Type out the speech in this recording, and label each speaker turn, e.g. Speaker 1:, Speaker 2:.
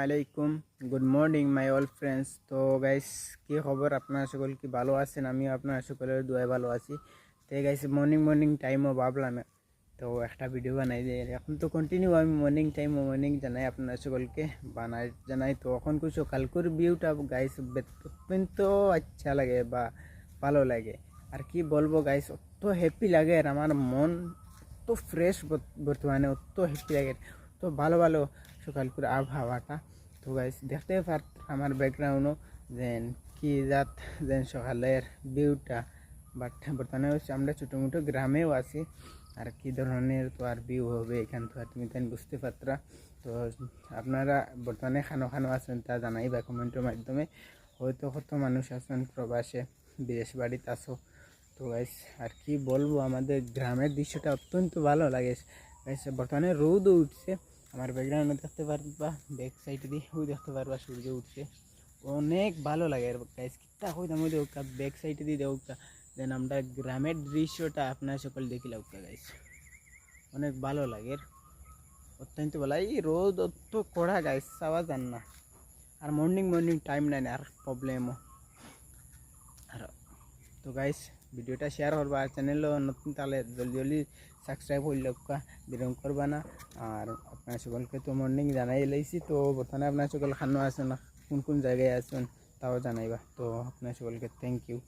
Speaker 1: আলাইকুম, good morning my all friends. তো guys, কি খবর? আপনারা সকল কি ভালো আছেন? আমিও আপনারা সকলের দোয়ায় ভালো আছি। তো গাইস, মর্নিং টাইমও ভাবলাম তো একটা ভিডিও বানাই যে এখন তো কন্টিনিউ আমি মর্নিং জানাই আপনারা সকলকে জানাই। তো এখন কিছু কালকুর ভিউটা গাইস অত্যন্ত আচ্ছা লাগে বা ভালো লাগে। আর কি বলবো গাইস, অত হ্যাপি লাগে আর আমার মন অত ফ্রেশ, বর্তমানে অত হ্যাপি লাগে, তো ভালো ভালো সকালপুর আবহাওয়াটা। তো গাইস দেখতে পার আমার ব্যাকগ্রাউন্ডও যেন কি জাত যেন সকালের ভিউটা। বাট বর্তমানে হচ্ছে আমরা ছোটো মোটো গ্রামেও আছি, আর কি ধরনের তো আর ভিউ হবে এখান তো আর তুমি তাই বুঝতে পারতরা। তো আপনারা বর্তমানে খানো আছেন তা জানাই বা কমেন্টের মাধ্যমে। হয়তো কত মানুষ আছেন প্রবাসে, বিদেশ বাড়িতে আসো। তো গাইস আর কি বলবো, আমাদের গ্রামের দৃশ্যটা অত্যন্ত ভালো লাগে গাইস। বর্তমানে রোদও উঠছে, আমার ব্যাকগ্রাউন্ডে দেখতে পারবা, ব্যাক সাইডে দিয়ে ওই দেখতে পারবা সূর্য উঠছে, অনেক ভালো লাগে গাইস। কিতা হইতাম ওই দেখা ব্যাক সাইডে দিয়ে দেখা দেন আমরা গ্রামের দৃশ্যটা আপনার সকল দেখি লাগবে গাইস, অনেক ভালো লাগে, অত্যন্ত ভালো। এই রোদ অত কড়া গাইস, চাওয়া যান না। আর মর্নিং টাইম নাই আর প্রবলেমও। আর তো গাইস, ভিডিওটা শেয়ার করবা, আর চ্যানেলও নতুন তাহলে জলদি সাবস্ক্রাইব হইল বিরং করবা না। আর আপনার সকলকে তো মর্নিং জানাই লাইছি। তো বর্তমানে আপনার সকল খানো আছেন, কোন জায়গায় আছেন তাও জানাইবা। তো আপনার সকলকে থ্যাংক ইউ।